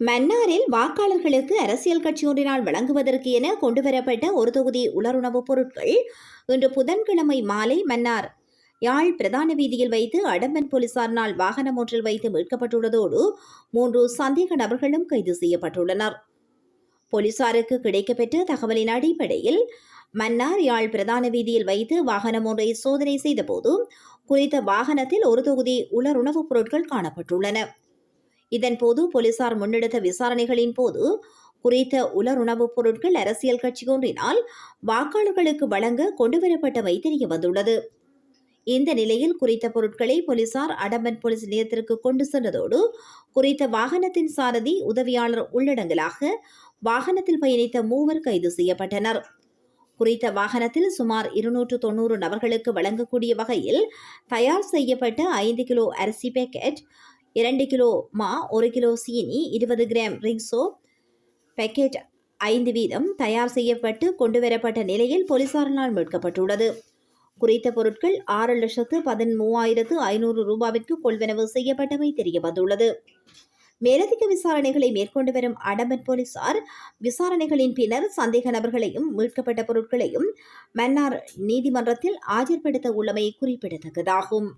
மன்னாரில் வாக்காளர்களுக்கு அரசியல் கட்சி ஒன்றினால் வழங்குவதற்கு என கொண்டுவரப்பட்ட ஒரு தொகுதி உலருணவுப் பொருட்கள் இன்று புதன்கிழமை மாலை மன்னார் யாழ் பிரதான வீதியில் வைத்து அடம்பன் போலீசாரினால் வாகனம் ஒன்றில் வைத்து மீட்கப்பட்டுள்ளதோடு 3 சந்தேக நபர்களும் கைது செய்யப்பட்டுள்ளனர். போலீசாருக்கு கிடைக்கப்பெற்ற தகவலின் அடிப்படையில் மன்னார் யாழ் பிரதான வீதியில் வைத்து வாகனம் ஒன்றை சோதனை செய்தபோது குறித்த வாகனத்தில் ஒரு தொகுதி உலருணவுப் பொருட்கள் காணப்பட்டுள்ளன. இதன்போது போலீசார் முன்னெடுத்த விசாரணைகளின் போது குறித்த உலருணவுப் பொருட்கள் அரசியல் கட்சி ஒன்றினால் வாக்காளர்களுக்கு வழங்க கொண்டுவரப்பட்டவை தெரிய வந்துள்ளது. இந்த நிலையில் குறித்த பொருட்களை போலீசார் அடம்பன் போலீஸ் நிலையத்திற்கு கொண்டு சென்றதோடு குறித்த வாகனத்தின் சாரதி உதவியாளர் உள்ளடங்கலாக வாகனத்தில் பயணித்த 3 கைது செய்யப்பட்டனர். குறித்த வாகனத்தில் சுமார் 290 நபர்களுக்கு வழங்கக்கூடிய வகையில் தயார் செய்யப்பட்ட 5 கிலோ அரிசி பேக்கெட், 2 கிலோ மா, 1 கிலோ சீனி, 20 கிராம் ரிங்ஸோ பேக்கெட் 5 வீதம் தயார் செய்யப்பட்டு கொண்டுவரப்பட்ட நிலையில் போலீசாரினால் மீட்கப்பட்டுள்ளது. குறித்த பொருட்கள் 6,13,500 ரூபாவிற்கு கொள்வனவு செய்யப்பட்டவை தெரிய வந்துள்ளது. மேலதிக விசாரணைகளை மேற்கொண்டு வரும் அடம்பன் போலீசார் விசாரணைகளின் பின்னர் சந்தேக நபர்களையும் மீட்கப்பட்ட பொருட்களையும் மன்னார் நீதிமன்றத்தில் ஆஜர்படுத்த உள்ளமை குறிப்பிடத்தக்கதாகும்.